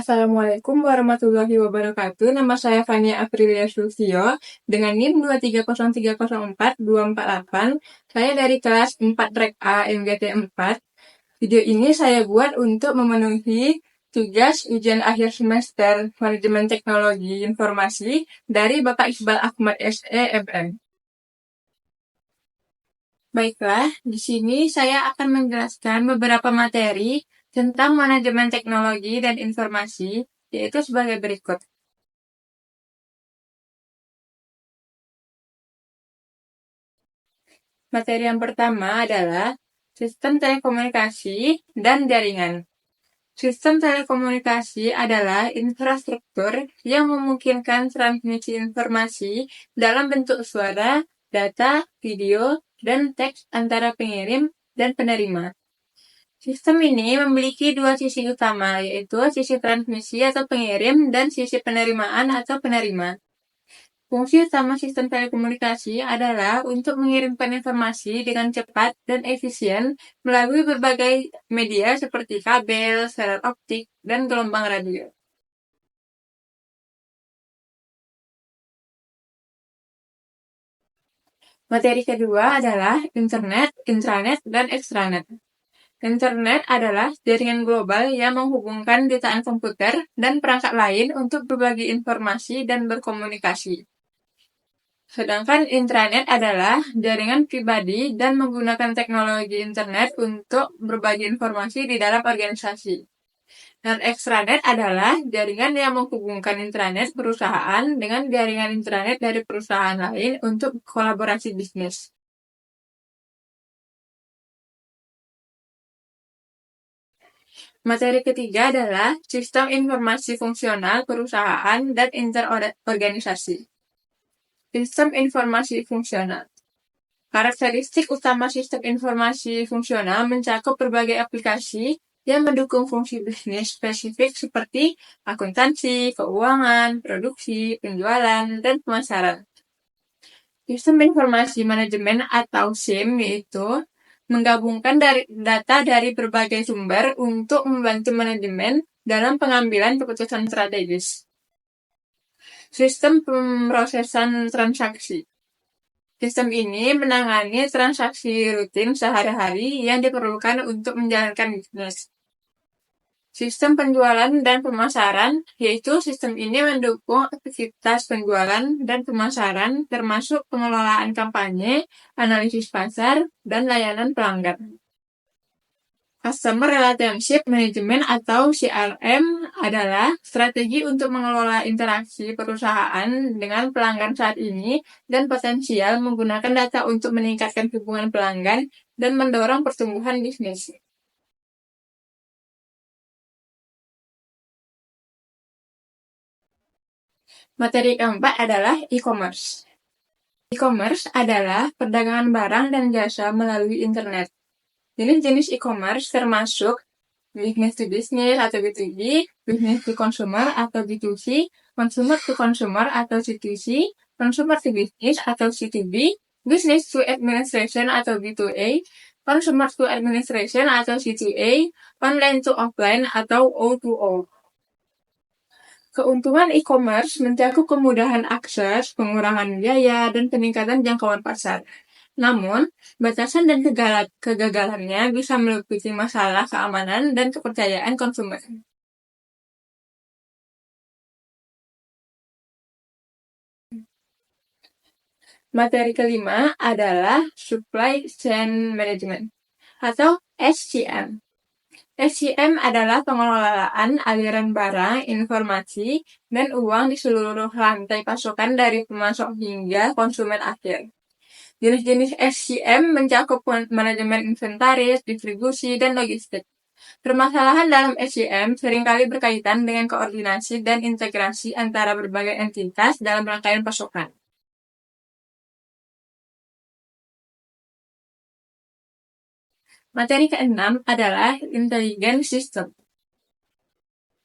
Assalamualaikum warahmatullahi wabarakatuh. Nama saya Fania Aprilia Sulsio dengan NIM 230304248. Saya dari kelas 4 Rek A MGT 4. Video ini saya buat untuk memenuhi tugas ujian akhir semester Manajemen Teknologi Informasi dari Bapak Iqbal Ahmad SE MM. Baiklah, di sini saya akan menjelaskan beberapa materi tentang manajemen teknologi dan informasi, yaitu sebagai berikut. Materi yang pertama adalah sistem telekomunikasi dan jaringan. Sistem telekomunikasi adalah infrastruktur yang memungkinkan transmisi informasi dalam bentuk suara, data, video, dan teks antara pengirim dan penerima. Sistem ini memiliki dua sisi utama, yaitu sisi transmisi atau pengirim dan sisi penerimaan atau penerima. Fungsi utama sistem telekomunikasi adalah untuk mengirimkan informasi dengan cepat dan efisien melalui berbagai media seperti kabel, seluler optik, dan gelombang radio. Materi kedua adalah internet, intranet, dan extranet. Internet adalah jaringan global yang menghubungkan jutaan komputer dan perangkat lain untuk berbagi informasi dan berkomunikasi. Sedangkan intranet adalah jaringan pribadi dan menggunakan teknologi internet untuk berbagi informasi di dalam organisasi. Dan extranet adalah jaringan yang menghubungkan intranet perusahaan dengan jaringan intranet dari perusahaan lain untuk kolaborasi bisnis. Materi ketiga adalah sistem informasi fungsional perusahaan dan interorganisasi. Sistem informasi fungsional. Karakteristik utama sistem informasi fungsional mencakup berbagai aplikasi yang mendukung fungsi bisnis spesifik seperti akuntansi, keuangan, produksi, penjualan, dan pemasaran. Sistem informasi manajemen atau SIM yaitu menggabungkan data dari berbagai sumber untuk membantu manajemen dalam pengambilan keputusan strategis. Sistem pemrosesan transaksi. Sistem ini menangani transaksi rutin sehari-hari yang diperlukan untuk menjalankan bisnis. Sistem penjualan dan pemasaran, yaitu sistem ini mendukung aktivitas penjualan dan pemasaran termasuk pengelolaan kampanye, analisis pasar, dan layanan pelanggan. Customer Relationship Management atau CRM adalah strategi untuk mengelola interaksi perusahaan dengan pelanggan saat ini dan potensial menggunakan data untuk meningkatkan hubungan pelanggan dan mendorong pertumbuhan bisnis. Materi keempat adalah e-commerce. E-commerce adalah perdagangan barang dan jasa melalui internet. Jenis-jenis e-commerce termasuk business to business atau B2B, business to consumer atau B2C, consumer to consumer atau C2C, consumer to business atau C2B, business to administration atau B2A, consumer to administration atau C2A, online to offline atau O2O. Keuntungan e-commerce mencakup kemudahan akses, pengurangan biaya, dan peningkatan jangkauan pasar. Namun, batasan dan kegagalannya bisa meliputi masalah keamanan dan kepercayaan konsumen. Materi kelima adalah Supply Chain Management atau SCM. SCM adalah pengelolaan aliran barang, informasi, dan uang di seluruh rantai pasokan dari pemasok hingga konsumen akhir. Jenis-jenis SCM mencakup manajemen inventaris, distribusi, dan logistik. Permasalahan dalam SCM seringkali berkaitan dengan koordinasi dan integrasi antara berbagai entitas dalam rangkaian pasokan. Materi keenam adalah Intelligent System.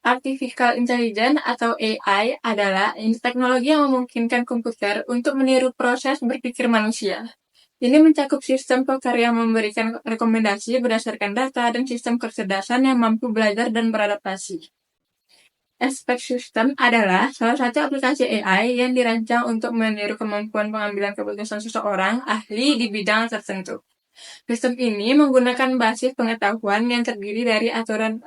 Artificial Intelligence atau AI adalah teknologi yang memungkinkan komputer untuk meniru proses berpikir manusia. Ini mencakup sistem pelcar yang memberikan rekomendasi berdasarkan data dan sistem kecerdasan yang mampu belajar dan beradaptasi. Aspek sistem adalah salah satu aplikasi AI yang dirancang untuk meniru kemampuan pengambilan keputusan seseorang ahli di bidang tertentu. Sistem ini menggunakan basis pengetahuan yang terdiri dari aturan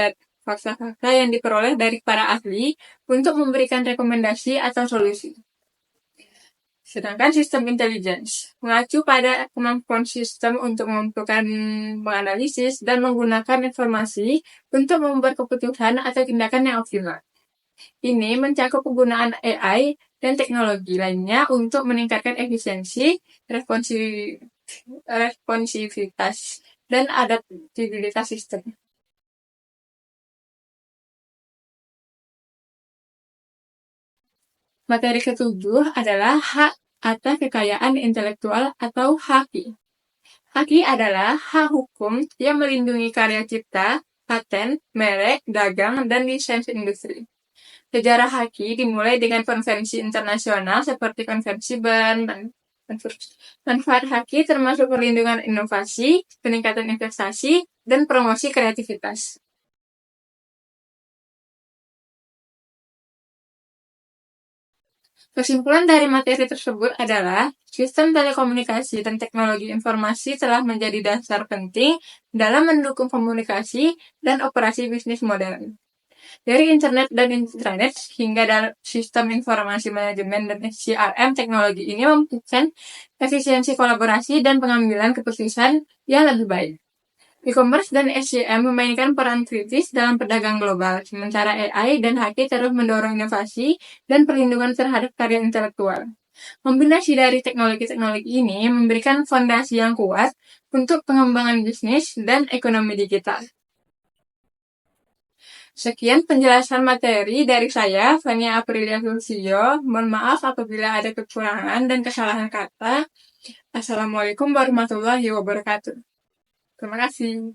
dan fakta-fakta yang diperoleh dari para ahli untuk memberikan rekomendasi atau solusi. Sedangkan sistem intelligence mengacu pada kemampuan sistem untuk mengumpulkan, menganalisis, dan menggunakan informasi untuk membuat keputusan atau tindakan yang optimal. Ini mencakup penggunaan AI dan teknologi lainnya untuk meningkatkan efisiensi, responsivitas, dan adaptabilitas sistem. Materi ketujuh adalah hak atas kekayaan intelektual atau HAKI. HAKI adalah hak hukum yang melindungi karya cipta, paten, merek, dagang, dan lisensi industri. Sejarah HAKI dimulai dengan konvensi internasional seperti konvensi Bern dan manfaat HAKI termasuk perlindungan inovasi, peningkatan investasi, dan promosi kreativitas. Kesimpulan dari materi tersebut adalah sistem telekomunikasi dan teknologi informasi telah menjadi dasar penting dalam mendukung komunikasi dan operasi bisnis modern. Dari internet dan intranet hingga dalam sistem informasi manajemen dan CRM, teknologi ini memungkinkan efisiensi kolaborasi dan pengambilan keputusan yang lebih baik. E-commerce dan SCM memainkan peran kritis dalam perdagangan global, sementara AI dan HAKI terus mendorong inovasi dan perlindungan terhadap karya intelektual. Kombinasi dari teknologi-teknologi ini memberikan fondasi yang kuat untuk pengembangan bisnis dan ekonomi digital. Sekian penjelasan materi dari saya, Fania Aprilia Sulsio. Mohon maaf apabila ada kekurangan dan kesalahan kata. Assalamualaikum warahmatullahi wabarakatuh. Terima kasih.